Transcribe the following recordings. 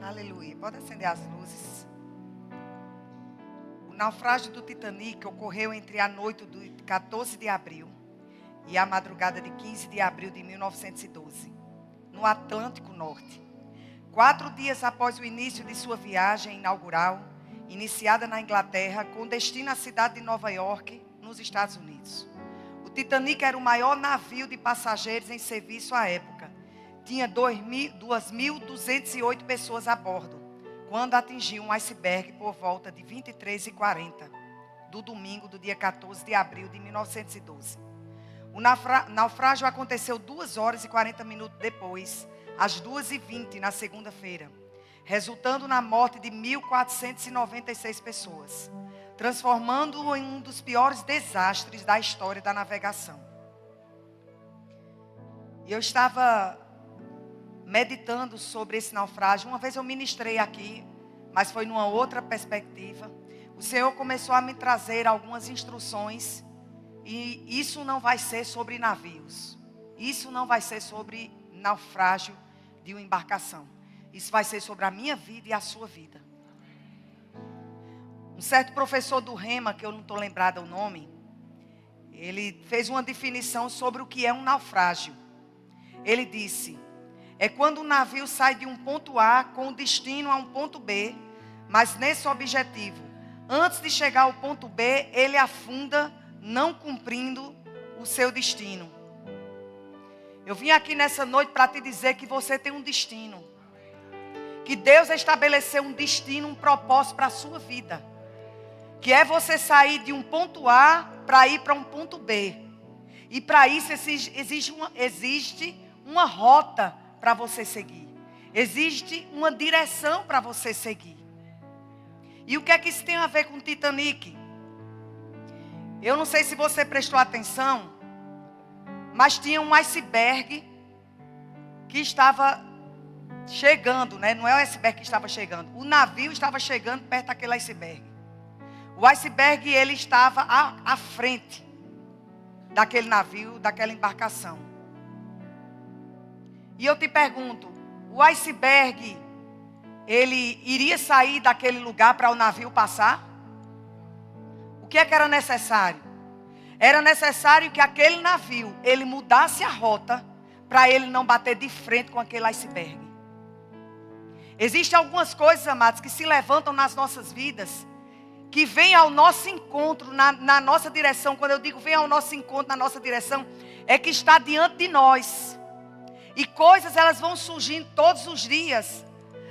Aleluia. Pode acender as luzes. O naufrágio do Titanic ocorreu entre a noite do 14 de abril e a madrugada de 15 de abril de 1912, no Atlântico Norte. 4 dias após o início de sua viagem inaugural, iniciada na Inglaterra, com destino à cidade de Nova York, nos Estados Unidos. O Titanic era o maior navio de passageiros em serviço à época. Tinha 2.208 pessoas a bordo, quando atingiu um iceberg por volta de 23h40, do domingo do dia 14 de abril de 1912. O naufrágio aconteceu 2 horas e 40 minutos depois, às 2h20 na segunda-feira, resultando na morte de 1.496 pessoas, transformando-o em um dos piores desastres da história da navegação. E eu estava meditando sobre esse naufrágio. Uma vez eu ministrei aqui, mas foi numa outra perspectiva. O Senhor começou a me trazer algumas instruções, e isso não vai ser sobre navios. Isso não vai ser sobre naufrágio de uma embarcação. Isso vai ser sobre a minha vida e a sua vida. Um certo professor do Rema, que eu não estou lembrada o nome, ele fez uma definição sobre o que é um naufrágio. Ele disse: é quando um navio sai de um ponto A com destino a um ponto B, mas nesse objetivo, antes de chegar ao ponto B, ele afunda, não cumprindo o seu destino. Eu vim aqui nessa noite para te dizer que você tem um destino. Que Deus estabeleceu um destino, um propósito para a sua vida. Que é você sair de um ponto A para ir para um ponto B. E para isso existe uma rota para você seguir. Existe uma direção para você seguir. E o que é que isso tem a ver com o Titanic? Eu não sei se você prestou atenção, mas tinha um iceberg que estava chegando, né? Não é o iceberg que estava chegando. O navio estava chegando perto daquele iceberg. O iceberg, ele estava à frente daquele navio, daquela embarcação. E eu te pergunto, o iceberg, ele iria sair daquele lugar para o navio passar? O que é que era necessário? Era necessário que aquele navio, ele mudasse a rota para ele não bater de frente com aquele iceberg. Existem algumas coisas, amados, que se levantam nas nossas vidas, que vêm ao nosso encontro, na nossa direção. Quando eu digo vem ao nosso encontro, na nossa direção, é que está diante de nós. E coisas, elas vão surgindo todos os dias,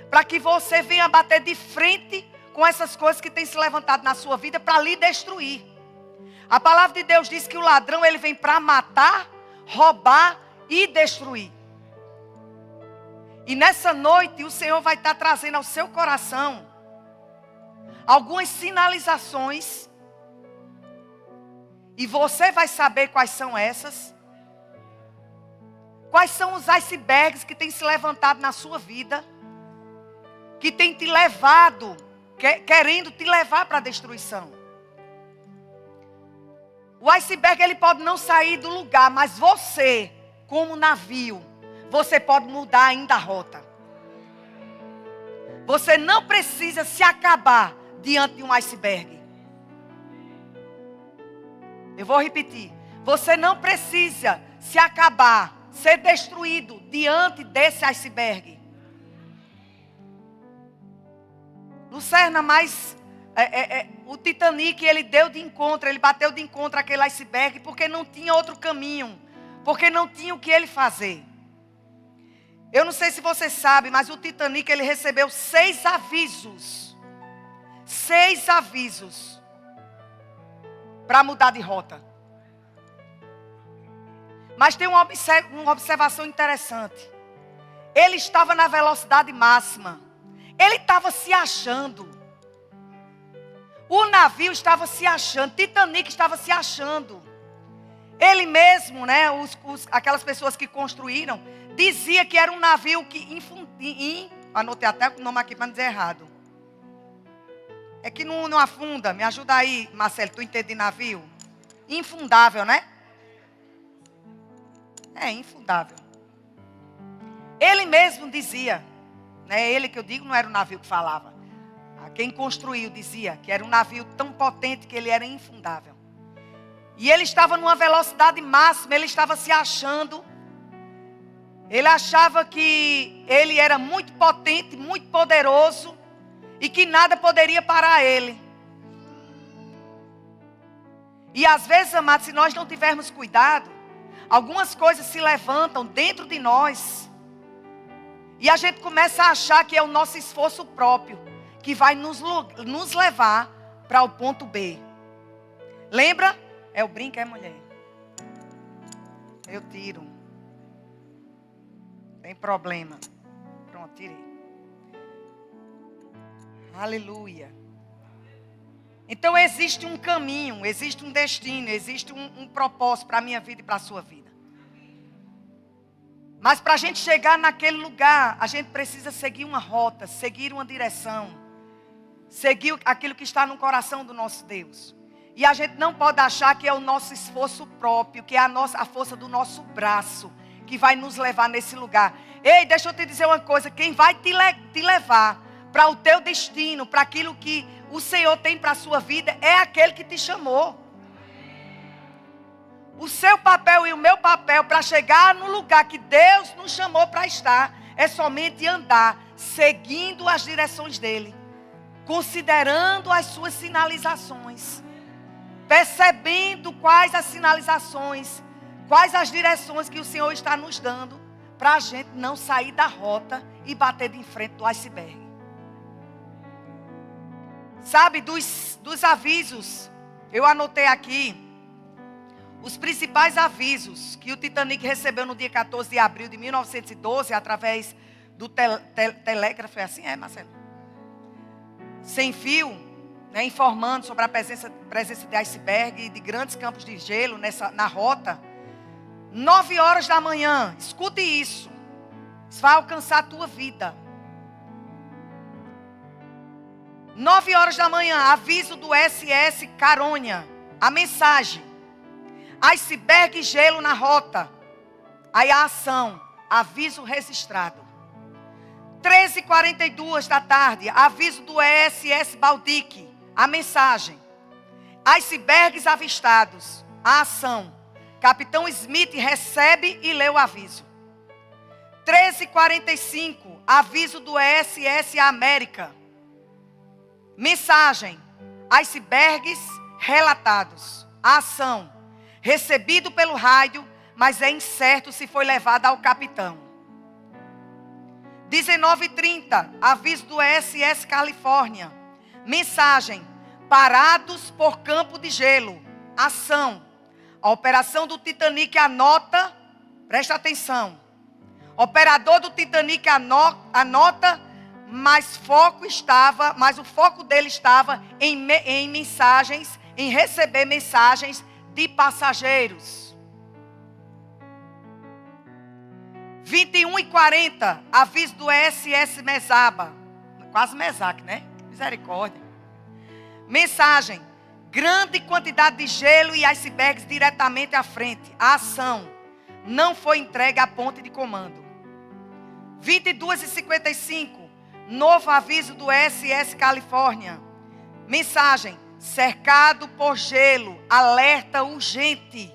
para que você venha bater de frente com essas coisas que têm se levantado na sua vida para lhe destruir. A palavra de Deus diz que o ladrão, ele vem para matar, roubar e destruir. E nessa noite o Senhor vai estar trazendo ao seu coração algumas sinalizações. E você vai saber quais são essas. Quais são os icebergs que têm se levantado na sua vida, que têm te levado, querendo te levar para a destruição. O iceberg, ele pode não sair do lugar, mas você, como navio, você pode mudar ainda a rota. Você não precisa se acabar diante de um iceberg. Eu vou repetir. Você não precisa se acabar, ser destruído diante desse iceberg. Lucerna, mas o Titanic, ele deu de encontro, ele bateu de encontro àquele iceberg porque não tinha outro caminho, porque não tinha o que ele fazer. Eu não sei se você sabe, mas o Titanic, ele recebeu 6 avisos. 6 avisos para mudar de rota. Mas tem uma observação interessante. Ele estava na velocidade máxima. Ele estava se achando. O navio estava se achando. Titanic estava se achando. Ele mesmo, né, aquelas pessoas que construíram, dizia que era um navio que anotei até o nome aqui para não dizer errado. É que não afunda. Me ajuda aí, Marcelo, tu entende de navio? Infundável, né? É infundável. Ele mesmo dizia Não é ele que eu digo, não era o navio que falava. Quem construiu dizia que era um navio tão potente que ele era infundável. E ele estava numa velocidade máxima, ele estava se achando. Ele achava que ele era muito potente, muito poderoso e que nada poderia parar ele. E às vezes, amados, se nós não tivermos cuidado, algumas coisas se levantam dentro de nós e a gente começa a achar que é o nosso esforço próprio que vai nos levar para o ponto B. Lembra? É o brinco, é, mulher? Eu tiro. Tem problema. Pronto, tirei. Aleluia. Então existe um caminho, existe um destino, existe um propósito para a minha vida e para a sua vida. Mas para a gente chegar naquele lugar, a gente precisa seguir uma rota, seguir uma direção. Seguir aquilo que está no coração do nosso Deus. E a gente não pode achar que é o nosso esforço próprio, que é a força do nosso braço que vai nos levar nesse lugar. Ei, deixa eu te dizer uma coisa. Quem vai te levar para o teu destino, para aquilo que o Senhor tem para a sua vida, é aquele que te chamou. O seu papel e o meu papel para chegar no lugar que Deus nos chamou para estar é somente andar seguindo as direções dele, considerando as suas sinalizações, percebendo quais as sinalizações, quais as direções que o Senhor está nos dando, para a gente não sair da rota e bater de frente do iceberg. Sabe, dos avisos, eu anotei aqui os principais avisos que o Titanic recebeu no dia 14 de abril de 1912, através do telégrafo, é assim, Marcelo? Sem fio, né, informando sobre a presença de iceberg e de grandes campos de gelo na rota. 9 horas da manhã, escute isso. Isso vai alcançar a tua vida. 9 horas da manhã, aviso do SS Caronha. A mensagem: iceberg e gelo na rota. Aí a ação, aviso registrado. 13h42 da tarde, aviso do SS Baltic. A mensagem: icebergs avistados. A ação: Capitão Smith recebe e lê o aviso. 13h45, aviso do SS América. Mensagem: icebergs relatados. A ação: recebido pelo rádio, mas é incerto se foi levado ao capitão. 19h30, aviso do SS Califórnia. Mensagem: parados por campo de gelo. Ação: a operação do Titanic anota, presta atenção. Operador do Titanic anota, mas o foco dele estava em mensagens, em receber mensagens de passageiros. 21h40, aviso do SS Mesaba. Quase Mesac, né? Misericórdia. Mensagem: grande quantidade de gelo e icebergs diretamente à frente. A ação: não foi entregue à ponte de comando. 22h55, novo aviso do SS Califórnia. Mensagem: cercado por gelo, alerta urgente.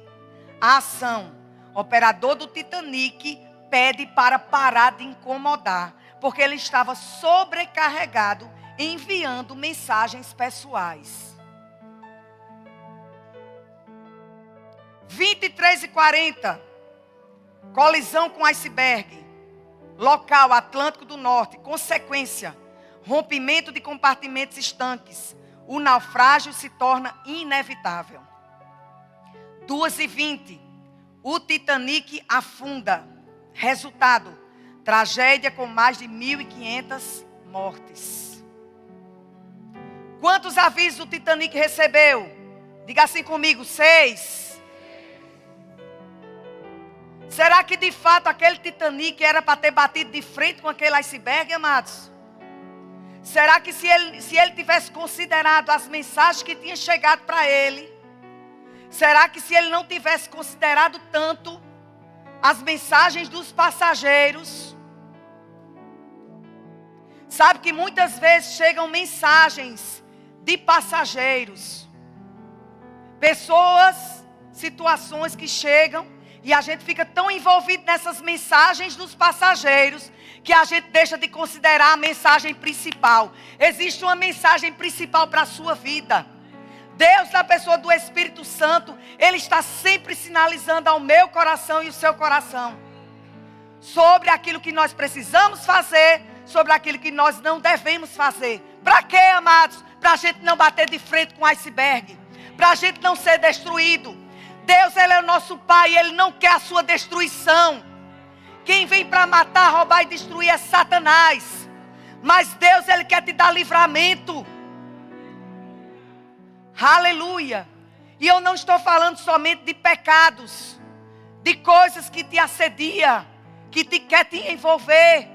A ação: operador do Titanic pede para parar de incomodar, porque ele estava sobrecarregado enviando mensagens pessoais. 23h40, colisão com iceberg. Local: Atlântico do Norte. Consequência: rompimento de compartimentos estanques. O naufrágio se torna inevitável. 2h20, o Titanic afunda. Resultado: tragédia com mais de 1.500 mortes. Quantos avisos o Titanic recebeu? Diga assim comigo: 6. Será que de fato aquele Titanic era para ter batido de frente com aquele iceberg, amados? Será que se ele tivesse considerado as mensagens que tinham chegado para ele, será que se ele não tivesse considerado tanto as mensagens dos passageiros, Sabe que muitas vezes chegam mensagens de passageiros. Pessoas, situações que chegam e a gente fica tão envolvido nessas mensagens dos passageiros que a gente deixa de considerar a mensagem principal. Existe uma mensagem principal para a sua vida. Deus, na pessoa do Espírito Santo, Ele está sempre sinalizando ao meu coração e o seu coração sobre aquilo que nós precisamos fazer, sobre aquilo que nós não devemos fazer. Para quê, amados? Para a gente não bater de frente com o iceberg, para a gente não ser destruído. Deus, Ele é o nosso Pai, Ele não quer a sua destruição. Quem vem para matar, roubar e destruir é Satanás. Mas Deus, Ele quer te dar livramento. Aleluia. E eu não estou falando somente de pecados, de coisas que te assediam, que quer te envolver.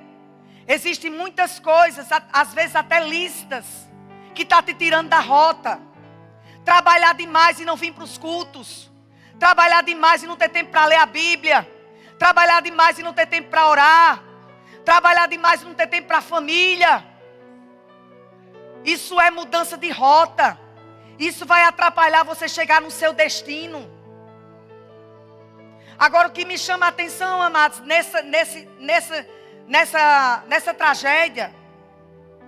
Existem muitas coisas, às vezes até listas, que está te tirando da rota. Trabalhar demais e não vir para os cultos. Trabalhar demais e não ter tempo para ler a Bíblia. Trabalhar demais e não ter tempo para orar. Trabalhar demais e não ter tempo para a família. Isso é mudança de rota. Isso vai atrapalhar você chegar no seu destino. Agora o que me chama a atenção, amados, nessa tragédia,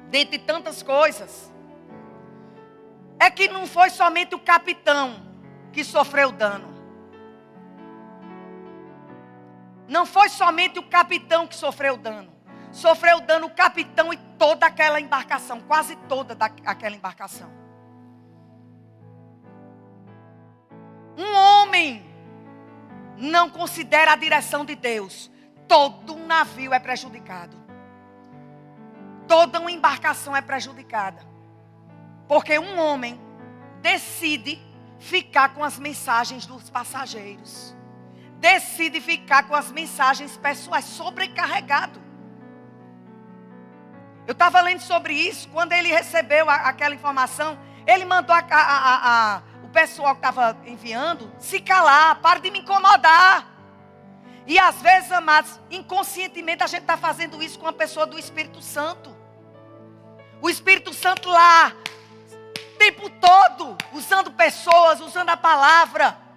dentre tantas coisas, é que não foi somente o capitão que sofreu dano. Não foi somente o capitão que sofreu dano. Sofreu dano o capitão e toda aquela embarcação, quase toda aquela embarcação. Um homem não considera a direção de Deus, todo um navio é prejudicado. Toda uma embarcação é prejudicada. Porque um homem decide ficar com as mensagens dos passageiros. Decide ficar com as mensagens pessoais, sobrecarregado. Eu estava lendo sobre isso, quando ele recebeu aquela informação, ele mandou o pessoal que estava enviando se calar, para de me incomodar. E às vezes, amados, inconscientemente a gente está fazendo isso com a pessoa do Espírito Santo. O Espírito Santo lá, o tempo todo, usando pessoas, usando a palavra.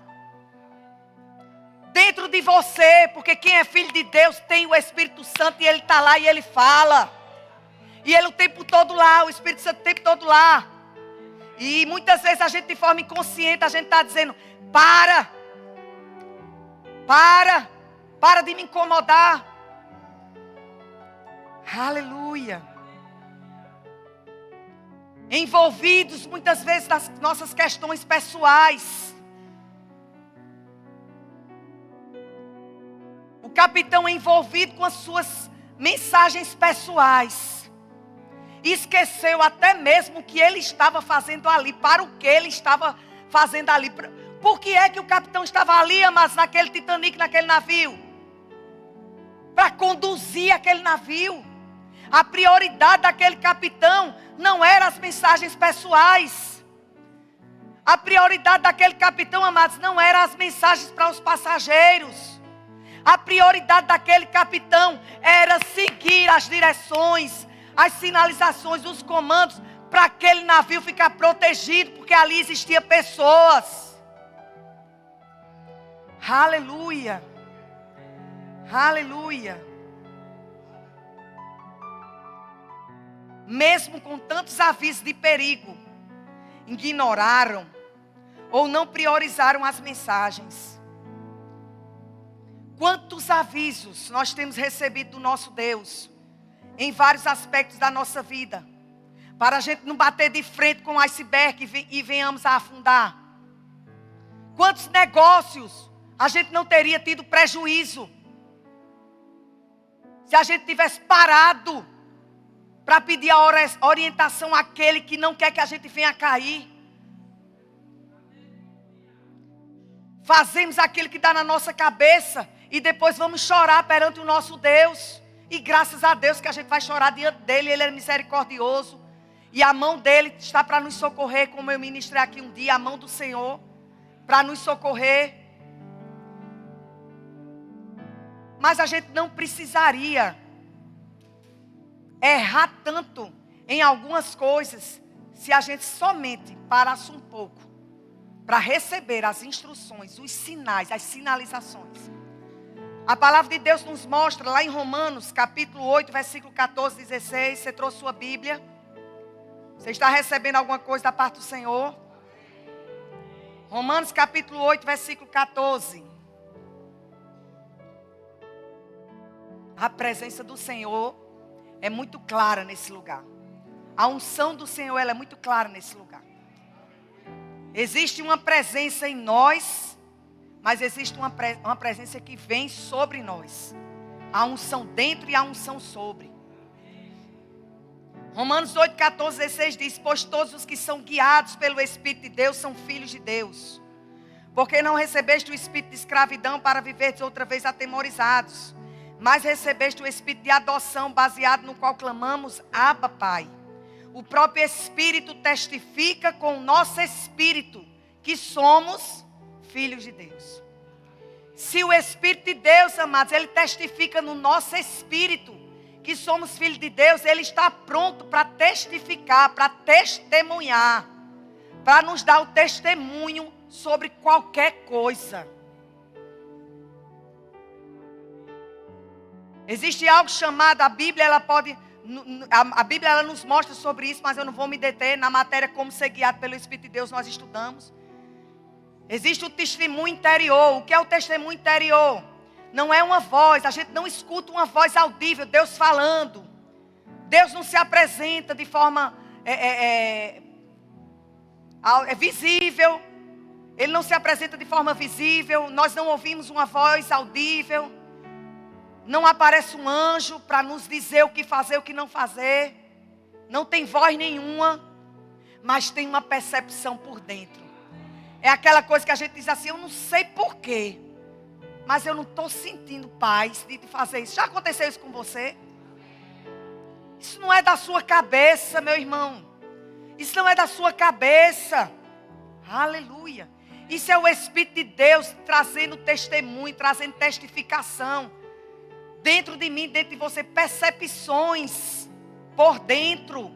Dentro de você, porque quem é filho de Deus tem o Espírito Santo e ele está lá e ele fala. E ele o tempo todo lá, o Espírito Santo o tempo todo lá. E muitas vezes a gente de forma inconsciente, a gente está dizendo, para de me incomodar. Aleluia. Envolvidos muitas vezes nas nossas questões pessoais. O capitão é envolvido com as suas mensagens pessoais. Esqueceu até mesmo o que ele estava fazendo ali. Para o que ele estava fazendo ali. Por que é que o capitão estava ali, mas naquele Titanic, naquele navio? Para conduzir aquele navio. A prioridade daquele capitão não eram as mensagens pessoais. A prioridade daquele capitão, amados, não eram as mensagens para os passageiros. A prioridade daquele capitão era seguir as direções, as sinalizações, os comandos, para aquele navio ficar protegido, porque ali existiam pessoas. Aleluia. Aleluia. Mesmo com tantos avisos de perigo, ignoraram ou não priorizaram as mensagens. Quantos avisos nós temos recebido do nosso Deus, em vários aspectos da nossa vida, para a gente não bater de frente com o iceberg e venhamos a afundar. Quantos negócios a gente não teria tido prejuízo, se a gente tivesse parado, para pedir a orientação àquele que não quer que a gente venha cair. Fazemos aquilo que dá na nossa cabeça e depois vamos chorar perante o nosso Deus. E graças a Deus que a gente vai chorar diante dele, ele é misericordioso. E a mão dele está para nos socorrer, como eu ministrei aqui um dia, a mão do Senhor, para nos socorrer. Mas a gente não precisaria errar tanto em algumas coisas se a gente somente parasse um pouco para receber as instruções, os sinais, as sinalizações. A palavra de Deus nos mostra lá em Romanos, capítulo 8, versículo 14, 16. Você trouxe sua Bíblia? Você está recebendo alguma coisa da parte do Senhor? Romanos, capítulo 8, versículo 14. A presença do Senhor é muito clara nesse lugar. A unção do Senhor, ela é muito clara nesse lugar. Existe uma presença em nós, mas existe uma presença que vem sobre nós. A unção dentro e a unção sobre. Romanos 8, 14, 16 diz: pois todos os que são guiados pelo Espírito de Deus são filhos de Deus. Porque não recebeste o espírito de escravidão para viverdes outra vez atemorizados, mas recebeste o espírito de adoção, baseado no qual clamamos: Abba, Pai. O próprio Espírito testifica com o nosso espírito que somos filhos de Deus. Se o Espírito de Deus, amados, ele testifica no nosso espírito que somos filhos de Deus, ele está pronto para testificar, para testemunhar, para nos dar o testemunho sobre qualquer coisa. Existe algo chamado, a Bíblia ela nos mostra sobre isso, mas eu não vou me deter na matéria como ser guiado pelo Espírito de Deus, nós estudamos. Existe o testemunho interior. O que é o testemunho interior? Não é uma voz, a gente não escuta uma voz audível, Deus falando. Deus não se apresenta de forma visível. Ele não se apresenta de forma visível. Nós não ouvimos uma voz audível. Não aparece um anjo para nos dizer o que fazer, o que não fazer. Não tem voz nenhuma, mas tem uma percepção por dentro. É aquela coisa que a gente diz assim: eu não sei porquê, mas eu não estou sentindo paz de fazer isso. Já aconteceu isso com você? Isso não é da sua cabeça, meu irmão. Isso não é da sua cabeça. Aleluia. Isso é o Espírito de Deus trazendo testemunho, trazendo testificação. Dentro de mim, dentro de você, percepções por dentro.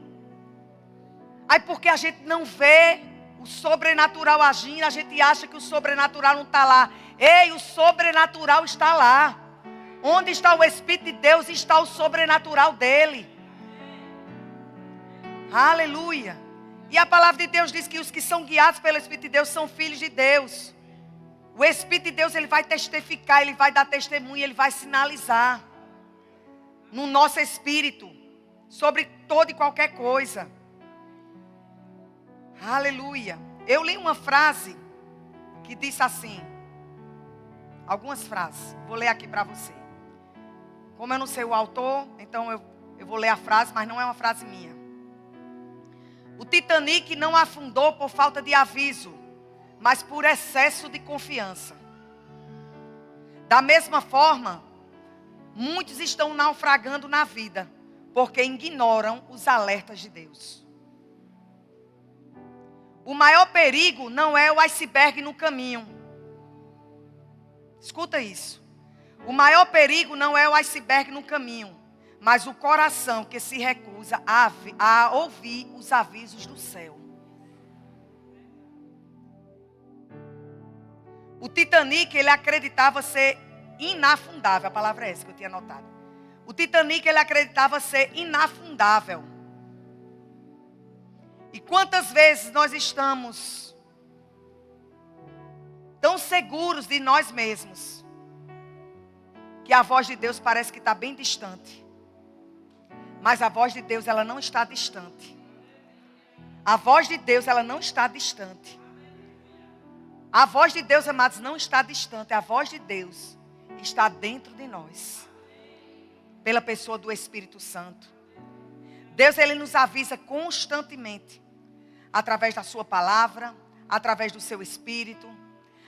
Aí porque a gente não vê o sobrenatural agindo, a gente acha que o sobrenatural não está lá. Ei, o sobrenatural está lá. Onde está o Espírito de Deus, está o sobrenatural dele. Aleluia. E a palavra de Deus diz que os que são guiados pelo Espírito de Deus são filhos de Deus. O Espírito de Deus, ele vai testificar, ele vai dar testemunho, ele vai sinalizar no nosso espírito sobre toda e qualquer coisa. Aleluia. Eu li uma frase que disse assim, algumas frases, vou ler aqui para você. Como eu não sei o autor, então eu vou ler a frase, mas não é uma frase minha. O Titanic não afundou por falta de aviso, mas por excesso de confiança. Da mesma forma, muitos estão naufragando na vida, porque ignoram os alertas de Deus. O maior perigo não é o iceberg no caminho. Escuta isso. O maior perigo não é o iceberg no caminho, mas o coração que se recusa a ouvir os avisos do céu. O Titanic, ele acreditava ser inafundável. A palavra é essa que eu tinha anotado. O Titanic, ele acreditava ser inafundável. E quantas vezes nós estamos tão seguros de nós mesmos, que a voz de Deus parece que está bem distante. Mas a voz de Deus, ela não está distante. A voz de Deus, ela não está distante. A voz de Deus, amados, não está distante. A voz de Deus está dentro de nós. Pela pessoa do Espírito Santo. Deus, ele nos avisa constantemente. Através da sua palavra, através do seu Espírito,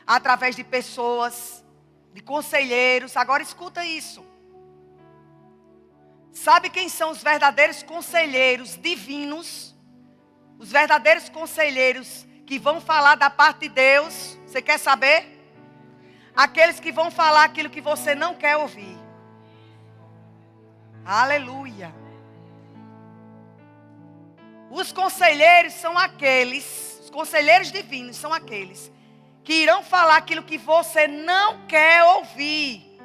através de pessoas, de conselheiros. Agora escuta isso. Sabe quem são os verdadeiros conselheiros divinos? Os verdadeiros conselheiros que vão falar da parte de Deus. Você quer saber? Aqueles que vão falar aquilo que você não quer ouvir. Aleluia. Os conselheiros são aqueles, os conselheiros divinos são aqueles que irão falar aquilo que você não quer ouvir.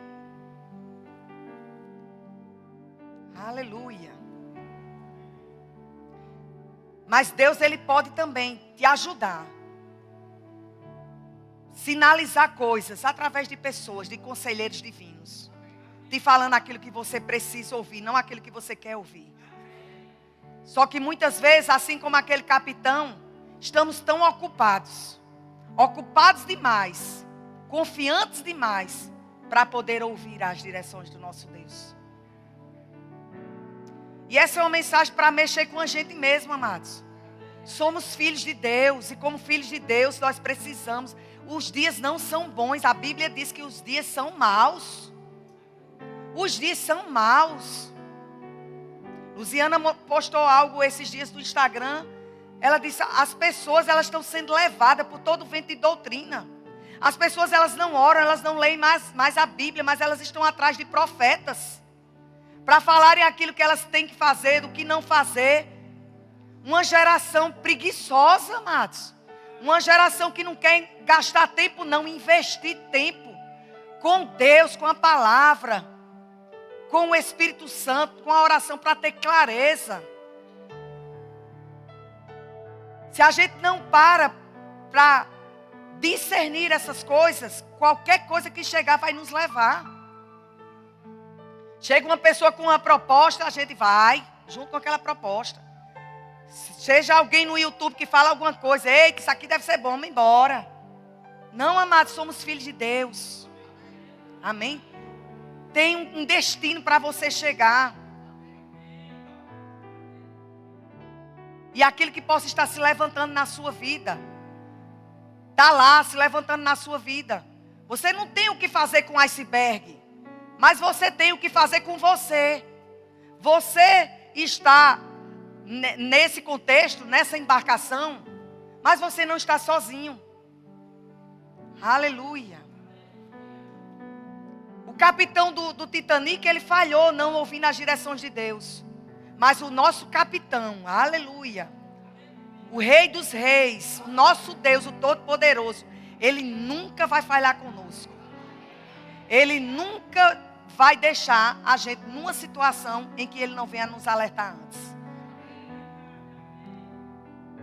Aleluia. Mas Deus, Ele pode também te ajudar. Sinalizar coisas através de pessoas, de conselheiros divinos. Te falando aquilo que você precisa ouvir, não aquilo que você quer ouvir. Só que muitas vezes, assim como aquele capitão, estamos tão ocupados. Ocupados demais. Confiantes demais. Para poder ouvir as direções do nosso Deus. E essa é uma mensagem para mexer com a gente mesmo, amados. Somos filhos de Deus. E como filhos de Deus, nós precisamos. Os dias não são bons. A Bíblia diz que os dias são maus. Os dias são maus. Luziana postou algo esses dias no Instagram. Ela disse, as pessoas elas estão sendo levadas por todo o vento de doutrina. As pessoas elas não oram, elas não leem mais a Bíblia, mas elas estão atrás de profetas. Para falarem aquilo que elas têm que fazer, do que não fazer. Uma geração preguiçosa, amados. Uma geração que não quer gastar tempo, não investir tempo com Deus, com a palavra, com o Espírito Santo, com a oração para ter clareza. Se a gente não para discernir essas coisas, qualquer coisa que chegar vai nos levar. Chega uma pessoa com uma proposta, a gente vai junto com aquela proposta. Seja alguém no YouTube que fala alguma coisa, ei, que isso aqui deve ser bom, vamos embora. Não, amados, somos filhos de Deus. Amém? Tem um destino para você chegar. E aquilo que possa estar se levantando na sua vida. Está lá, se levantando na sua vida. Você não tem o que fazer com iceberg. Mas você tem o que fazer com você. Você está nesse contexto, nessa embarcação. Mas você não está sozinho. Aleluia. O capitão do Titanic, ele falhou não ouvindo as direções de Deus. Mas o nosso capitão, aleluia, o Rei dos Reis, o nosso Deus, o Todo-Poderoso, Ele nunca vai falhar conosco. Ele nunca vai deixar a gente numa situação em que Ele não venha nos alertar antes.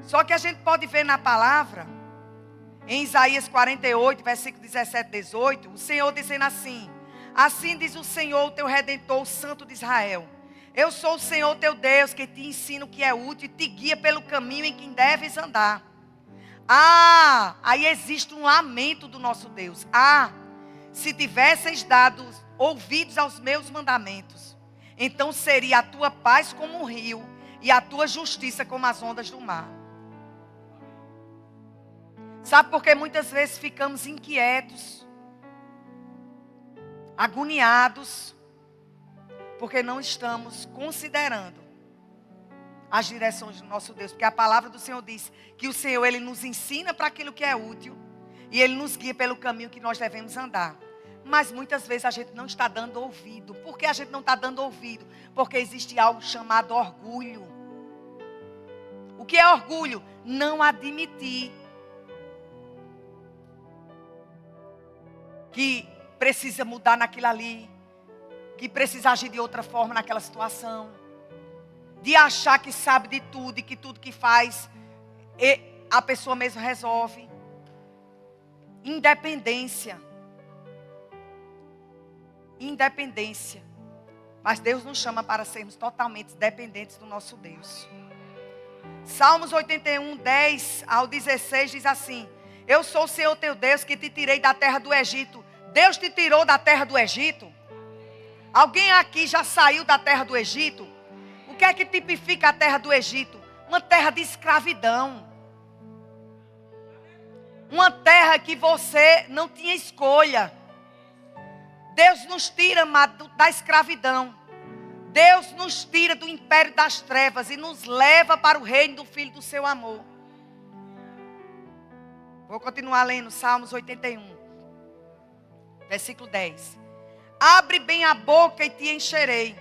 Só que a gente pode ver na palavra, em Isaías 48, versículo 17 e 18, o Senhor dizendo assim, assim diz o Senhor, o teu Redentor, o Santo de Israel. Eu sou o Senhor teu Deus, que te ensina o que é útil e te guia pelo caminho em que deves andar. Ah, aí existe um lamento do nosso Deus. Ah, se tivesseis dado ouvidos aos meus mandamentos, então seria a tua paz como um rio e a tua justiça como as ondas do mar. Sabe por que muitas vezes ficamos inquietos, agoniados, porque não estamos considerando as direções do nosso Deus. Porque a palavra do Senhor diz que o Senhor, Ele nos ensina para aquilo que é útil. E Ele nos guia pelo caminho que nós devemos andar. Mas muitas vezes a gente não está dando ouvido. Por que a gente não está dando ouvido? Porque existe algo chamado orgulho. O que é orgulho? Não admitir que precisa mudar naquilo ali. Que precisa agir de outra forma naquela situação. De achar que sabe de tudo e que tudo que faz a pessoa mesmo resolve. Independência. Independência. Mas Deus nos chama para sermos totalmente dependentes do nosso Deus. Salmos 81, 10 ao 16 diz assim: eu sou o Senhor teu Deus que te tirei da terra do Egito. Deus te tirou da terra do Egito? Alguém aqui já saiu da terra do Egito? O que é que tipifica a terra do Egito? Uma terra de escravidão. Uma terra que você não tinha escolha. Deus nos tira, amado, da escravidão. Deus nos tira do império das trevas e nos leva para o reino do Filho do seu amor. Vou continuar lendo Salmos 81, versículo 10. Abre bem a boca e te encherei.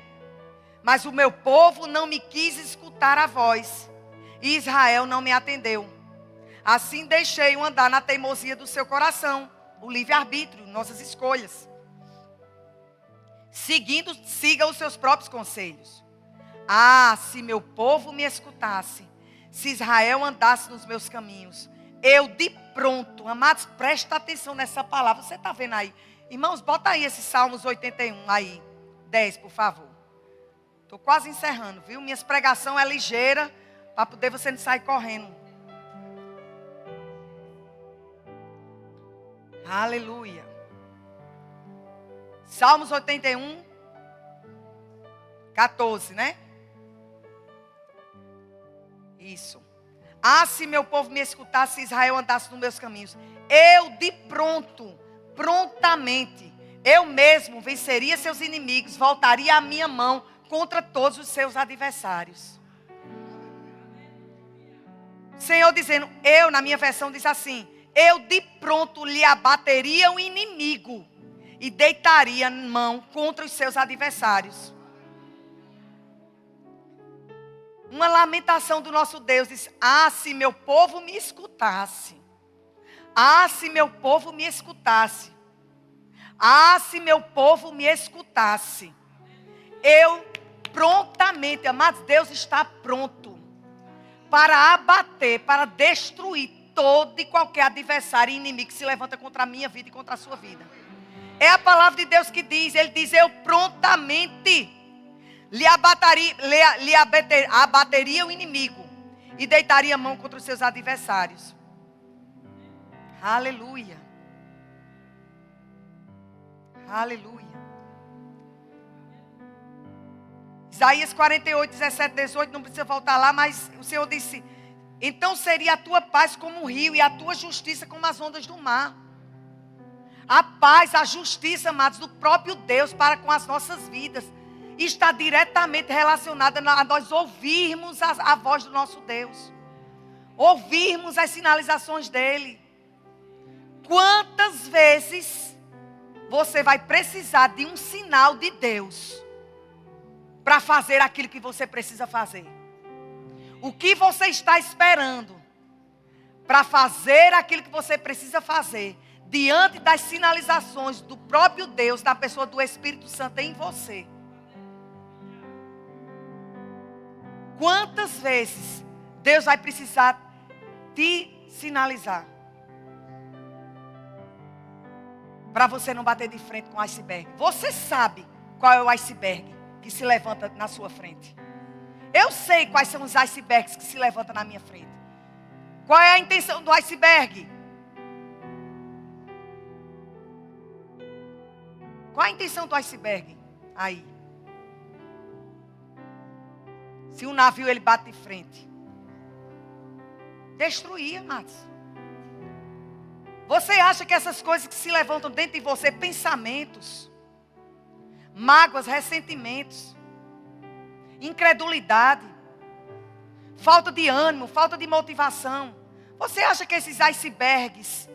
Mas o meu povo não me quis escutar a voz. e Israel não me atendeu. Assim deixei-o andar na teimosia do seu coração, o livre-arbítrio, nossas escolhas. Siga os seus próprios conselhos. Ah, se meu povo me escutasse, se Israel andasse nos meus caminhos, eu de pronto, amados, presta atenção nessa palavra. Você está vendo aí? Irmãos, bota aí esse Salmos 81 aí, 10, por favor. Estou quase encerrando, viu? Minhas pregação é ligeira, para poder você não sair correndo. Aleluia. Salmos 81, 14, né? Isso. Ah, se meu povo me escutasse, se Israel andasse nos meus caminhos, eu de pronto, prontamente, eu mesmo venceria seus inimigos, voltaria a minha mão contra todos os seus adversários. O Senhor dizendo, eu na minha versão diz assim, eu de pronto lhe abateria o inimigo e deitaria mão contra os seus adversários. Uma lamentação do nosso Deus diz, ah, se meu povo me escutasse. Ah, se meu povo me escutasse. Ah, se meu povo me escutasse. Eu prontamente, amados, Deus está pronto para abater, para destruir todo e qualquer adversário e inimigo que se levanta contra a minha vida e contra a sua vida. É a palavra de Deus que diz, ele diz, eu prontamente abateria o inimigo e deitaria a mão contra os seus adversários. Aleluia. Aleluia. Isaías 48, 17, 18, não precisa voltar lá, mas o Senhor disse, então seria a tua paz como um rio e a tua justiça como as ondas do mar. A paz, a justiça, amados, do próprio Deus para com as nossas vidas está diretamente relacionada a nós ouvirmos a voz do nosso Deus. Ouvirmos as sinalizações dEle. Quantas vezes você vai precisar de um sinal de Deus para fazer aquilo que você precisa fazer? O que você está esperando para fazer aquilo que você precisa fazer diante das sinalizações do próprio Deus, da pessoa do Espírito Santo em você? Quantas vezes Deus vai precisar te sinalizar para você não bater de frente com o iceberg? Você sabe qual é o iceberg que se levanta na sua frente. Eu sei quais são os icebergs que se levantam na minha frente. Qual é a intenção do iceberg? Qual é a intenção do iceberg? Aí. Se um navio ele bate de frente. Destruir, amados. Você acha que essas coisas que se levantam dentro de você, pensamentos, mágoas, ressentimentos, incredulidade, falta de ânimo, falta de motivação, você acha que esses icebergs,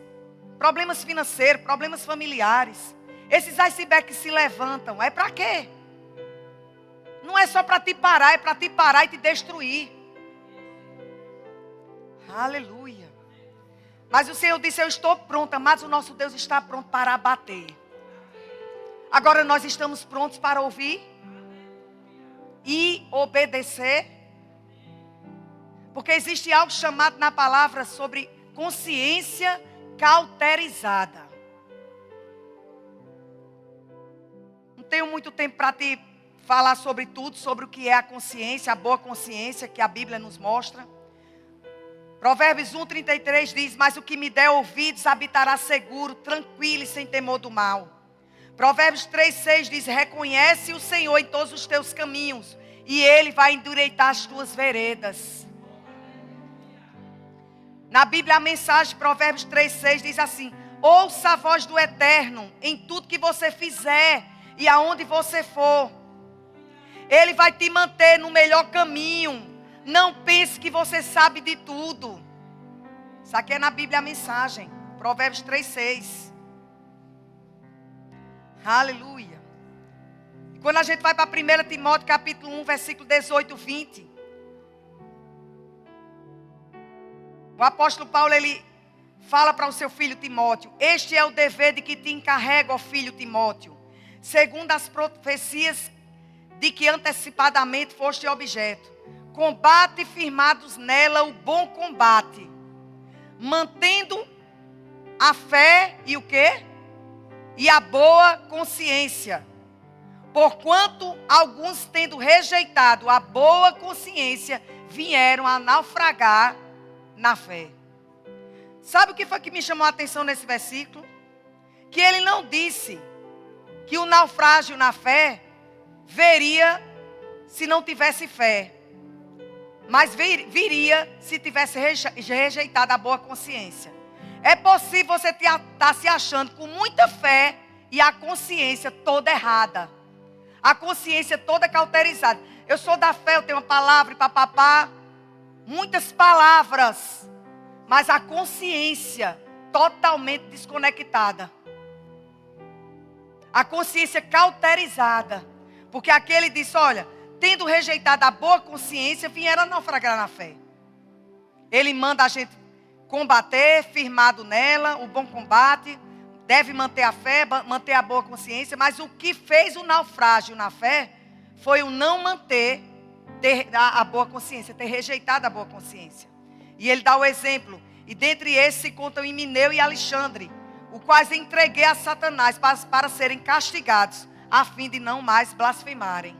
problemas financeiros, problemas familiares, esses icebergs que se levantam, é para quê? Não é só para te parar, é para te parar e te destruir. Aleluia. Mas o Senhor disse, eu estou pronta, mas o nosso Deus está pronto para abater. Agora nós estamos prontos para ouvir e obedecer. Porque existe algo chamado na palavra sobre consciência cauterizada. Não tenho muito tempo para te falar sobre tudo, sobre o que é a consciência, a boa consciência que a Bíblia nos mostra. Provérbios 1:33 diz, mas o que me der ouvidos habitará seguro, tranquilo e sem temor do mal. Provérbios 3:6 diz, reconhece o Senhor em todos os teus caminhos e Ele vai endireitar as tuas veredas. Na Bíblia a mensagem, Provérbios 3:6 diz assim, ouça a voz do Eterno em tudo que você fizer e aonde você for. Ele vai te manter no melhor caminho. Não pense que você sabe de tudo. Isso aqui é na Bíblia a mensagem. Provérbios 3:6. Aleluia. E quando a gente vai para 1 Timóteo capítulo 1, versículo 18, 20. O apóstolo Paulo, ele fala para o seu filho Timóteo: este é o dever de que te encarrego, ó filho Timóteo, segundo as profecias de que antecipadamente foste objeto. Combate firmados nela o bom combate, mantendo a fé e o quê? E a boa consciência. Porquanto alguns, tendo rejeitado a boa consciência, vieram a naufragar na fé. Sabe o que foi que me chamou a atenção nesse versículo? Que ele não disse que o naufrágio na fé veria se não tivesse fé, mas viria se tivesse rejeitado a boa consciência. É possível você estar se achando com muita fé e a consciência toda errada, a consciência toda cauterizada. Eu sou da fé, eu tenho uma palavra e papapá, muitas palavras, mas a consciência totalmente desconectada, a consciência cauterizada, porque aquele disse: olha, tendo rejeitado a boa consciência, vieram naufragar na fé. Ele manda a gente combater, firmado nela, o bom combate, deve manter a fé, manter a boa consciência, mas o que fez o naufrágio na fé foi o não manter a boa consciência, ter rejeitado a boa consciência. E ele dá o exemplo: e dentre esses se contam Himeneu e Alexandre, os quais entreguei a Satanás para serem castigados, a fim de não mais blasfemarem.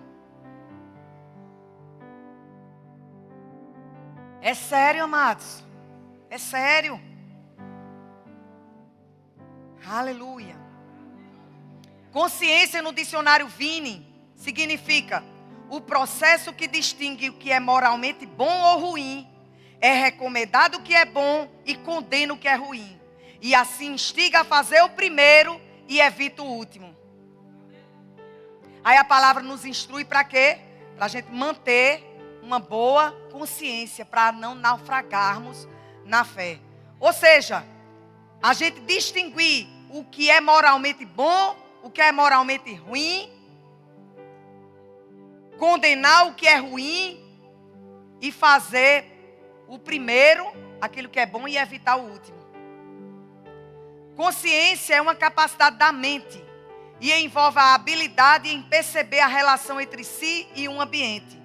É sério, amados. É sério. Aleluia. Consciência no dicionário Vini significa o processo que distingue o que é moralmente bom ou ruim, é recomendado o que é bom e condena o que é ruim, e assim instiga a fazer o primeiro e evita o último. Aí a palavra nos instrui para quê? Para a gente manter uma boa consciência, para não naufragarmos na fé. Ou seja, a gente distinguir o que é moralmente bom, o que é moralmente ruim, condenar o que é ruim e fazer o primeiro, aquilo que é bom, e evitar o último. Consciência é uma capacidade da mente e envolve a habilidade em perceber a relação entre si e um ambiente.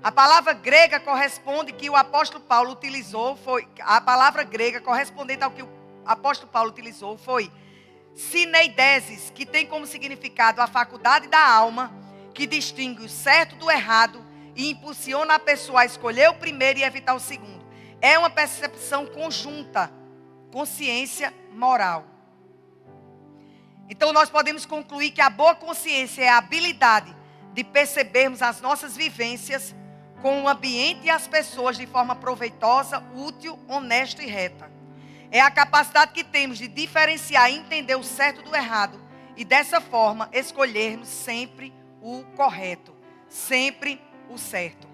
A palavra grega corresponde que o apóstolo Paulo utilizou foi, a palavra grega correspondente ao que o apóstolo Paulo utilizou foi sineidesis, que tem como significado a faculdade da alma, que distingue o certo do errado e impulsiona a pessoa a escolher o primeiro e evitar o segundo. É uma percepção conjunta, consciência moral. Então nós podemos concluir que a boa consciência é a habilidade de percebermos as nossas vivências com o ambiente e as pessoas de forma proveitosa, útil, honesta e reta. É a capacidade que temos de diferenciar e entender o certo do errado e dessa forma escolhermos sempre o correto, sempre o certo.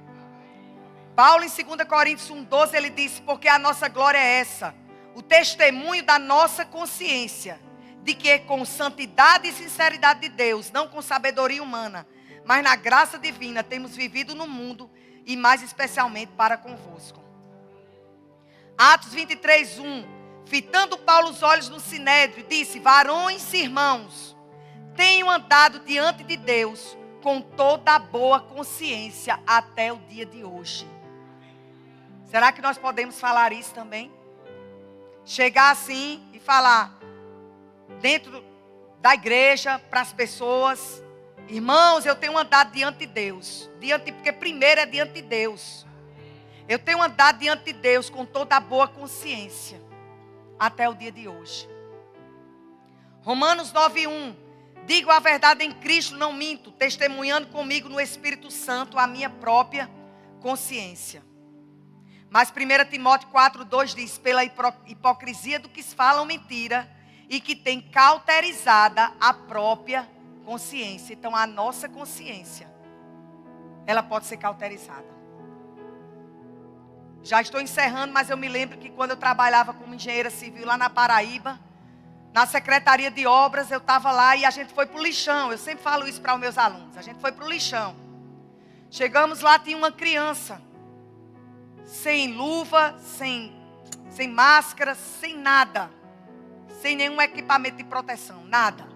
Paulo em 2 Coríntios 1,12 ele disse: porque a nossa glória é essa, o testemunho da nossa consciência, de que com santidade e sinceridade de Deus, não com sabedoria humana, mas na graça divina, temos vivido no mundo e mais especialmente para convosco. Atos 23:1, fitando Paulo os olhos no sinédrio, disse: varões e irmãos, tenho andado diante de Deus com toda a boa consciência até o dia de hoje. Será que nós podemos falar isso também? Chegar assim e falar dentro da igreja para as pessoas: irmãos, eu tenho andado diante de Deus, porque primeiro é diante de Deus. Eu tenho andado diante de Deus com toda a boa consciência até o dia de hoje. Romanos 9:1, digo a verdade em Cristo, não minto, testemunhando comigo no Espírito Santo a minha própria consciência. Mas 1 Timóteo 4:2 diz: pela hipocrisia do que falam mentira e que tem cauterizada a própria consciência. Então a nossa consciência, ela pode ser cauterizada. Já estou encerrando, mas eu me lembro que quando eu trabalhava como engenheira civil lá na Paraíba, na Secretaria de Obras, eu estava lá e a gente foi para o lixão. Eu sempre falo isso para os meus alunos. A gente foi para o lixão. Chegamos lá, tinha uma criança sem luva, sem sem máscara, sem nada. Sem nenhum equipamento de proteção, nada.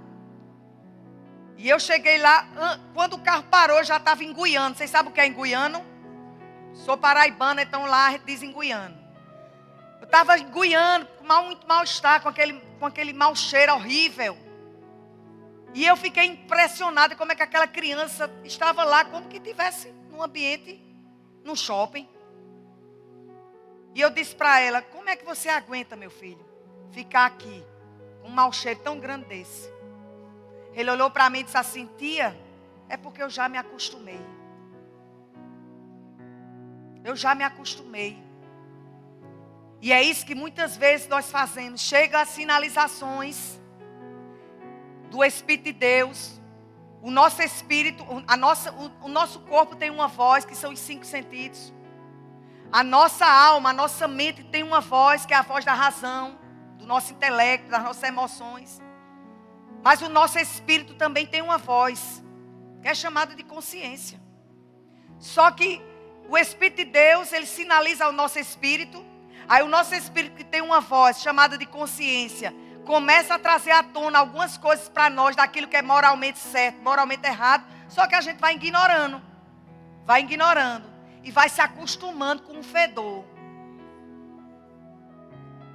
E eu cheguei lá, quando o carro parou, já estava enguiando. Vocês sabem o que é enguiando? Sou paraibana, então lá diz enguiando. Eu estava enguiando, com muito mal-estar, com aquele mau cheiro horrível. E eu fiquei impressionada como é que aquela criança estava lá, como que estivesse num ambiente, num shopping. E eu disse para ela, como é que você aguenta, meu filho, ficar aqui, com um mau cheiro tão grande desse? Ele olhou para mim e disse assim, tia, é porque eu já me acostumei. Eu já me acostumei. E é isso que muitas vezes nós fazemos. Chega as sinalizações do Espírito de Deus. O nosso espírito, o nosso corpo tem uma voz, que são os 5 sentidos. A nossa alma, a nossa mente tem uma voz, que é a voz da razão, do nosso intelecto, das nossas emoções. Mas o nosso espírito também tem uma voz, que é chamada de consciência. Só que o Espírito de Deus, ele sinaliza ao nosso espírito. Aí o nosso espírito, que tem uma voz chamada de consciência, começa a trazer à tona algumas coisas para nós, daquilo que é moralmente certo, moralmente errado. Só que a gente vai ignorando. Vai ignorando. E vai se acostumando com o fedor.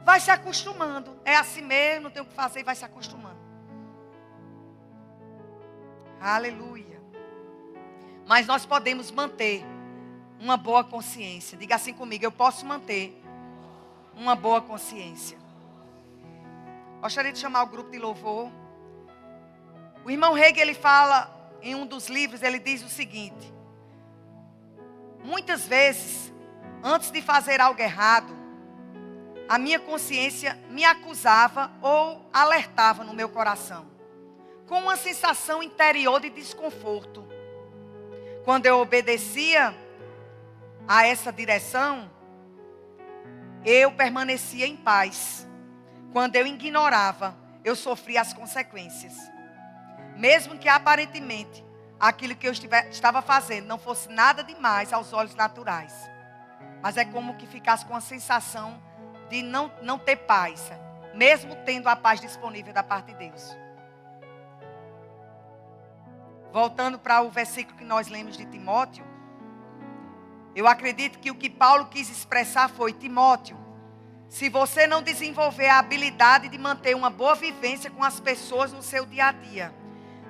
Vai se acostumando. É assim mesmo, não tem o que fazer, e vai se acostumando. Aleluia. Mas nós podemos manter uma boa consciência. Diga assim comigo, eu posso manter uma boa consciência. Gostaria de chamar o grupo de louvor. O irmão Hegel, ele fala em um dos livros, ele diz o seguinte: muitas vezes, antes de fazer algo errado, a minha consciência me acusava ou alertava no meu coração, com uma sensação interior de desconforto. Quando eu obedecia a essa direção, eu permanecia em paz. Quando eu ignorava, eu sofria as consequências. Mesmo que aparentemente aquilo que eu estava fazendo não fosse nada demais aos olhos naturais. Mas é como que ficasse com a sensação de não ter paz, mesmo tendo a paz disponível da parte de Deus. Voltando para o versículo que nós lemos de Timóteo, eu acredito que o que Paulo quis expressar foi: Timóteo, se você não desenvolver a habilidade de manter uma boa vivência com as pessoas no seu dia a dia,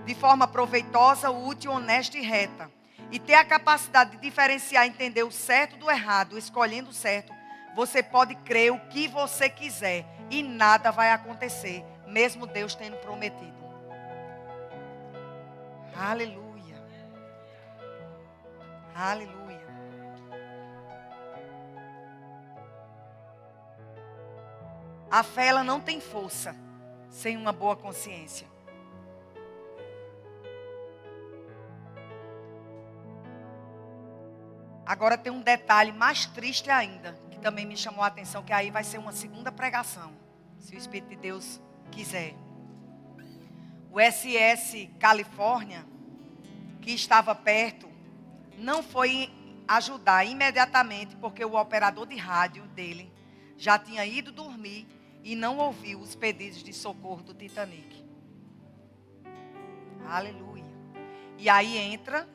de forma proveitosa, útil, honesta e reta, e ter a capacidade de diferenciar e entender o certo do errado, escolhendo o certo, você pode crer o que você quiser e nada vai acontecer, mesmo Deus tendo prometido. Aleluia. Aleluia. A fé, ela não tem força sem uma boa consciência. Agora tem um detalhe mais triste ainda, que também me chamou a atenção, que aí vai ser uma segunda pregação, se o Espírito de Deus quiser. O SS Califórnia, que estava perto, não foi ajudar imediatamente, porque o operador de rádio dele já tinha ido dormir e não ouviu os pedidos de socorro do Titanic. Aleluia. E aí entra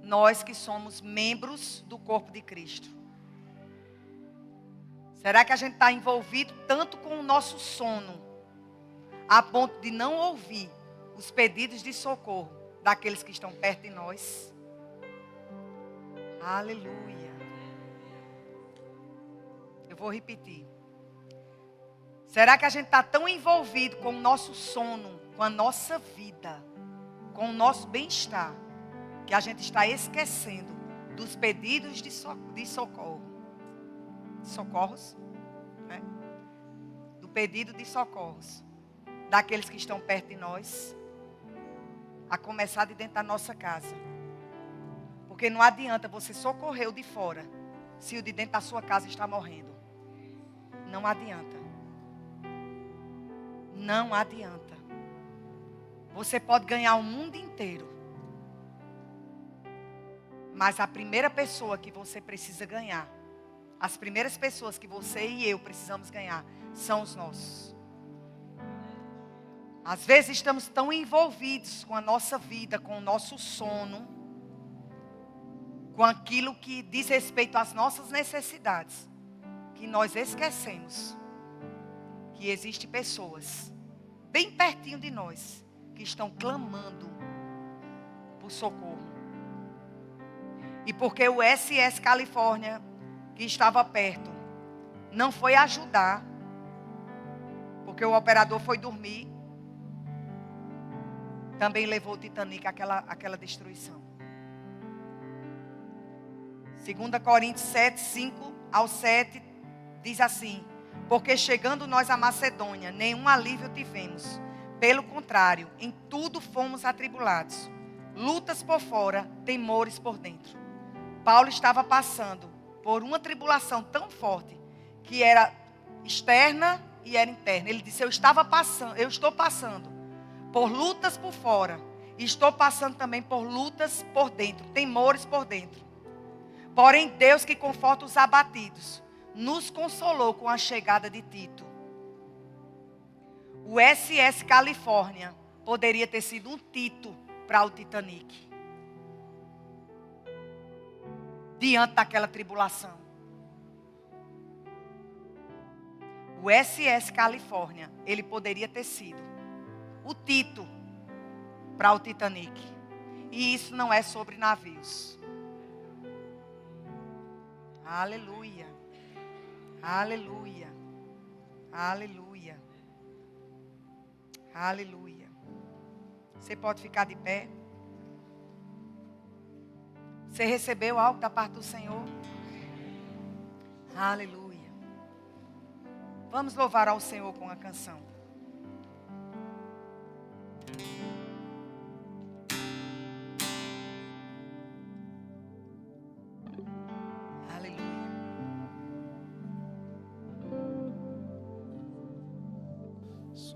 nós que somos membros do corpo de Cristo. Será que a gente está envolvido tanto com o nosso sono, a ponto de não ouvir os pedidos de socorro daqueles que estão perto de nós? Aleluia. Eu vou repetir. Será que a gente está tão envolvido com o nosso sono, com a nossa vida, com o nosso bem-estar, que a gente está esquecendo dos pedidos de socorro? Socorros, né? Do pedido de socorros daqueles que estão perto de nós, a começar de dentro da nossa casa. Porque não adianta você socorrer o de fora se o de dentro da sua casa está morrendo. Não adianta. Não adianta. Você pode ganhar o mundo inteiro, mas a primeira pessoa que você precisa ganhar As primeiras pessoas que você e eu precisamos ganhar são os nossos. Às vezes estamos tão envolvidos com a nossa vida, com o nosso sono, com aquilo que diz respeito às nossas necessidades, que nós esquecemos que existem pessoas bem pertinho de nós que estão clamando por socorro. E porque o SS Califórnia, que estava perto, não foi ajudar, porque o operador foi dormir, também levou o Titanic àquela destruição. 2 Coríntios 7, 5 ao 7, diz assim: porque chegando nós à Macedônia, nenhum alívio tivemos. Pelo contrário, em tudo fomos atribulados. Lutas por fora, temores por dentro. Paulo estava passando por uma tribulação tão forte, que era externa e era interna. Ele disse, eu estou passando por lutas por fora. E estou passando também por lutas por dentro, temores por dentro. Porém, Deus que conforta os abatidos, nos consolou com a chegada de Tito. O SS Califórnia poderia ter sido um Tito para o Titanic. Diante daquela tribulação. O SS Califórnia, ele poderia ter sido o Tito para o Titanic. E isso não é sobre navios. Aleluia. Aleluia. Aleluia. Aleluia. Você pode ficar de pé? Você recebeu algo da parte do Senhor? Aleluia. Vamos louvar ao Senhor com a canção.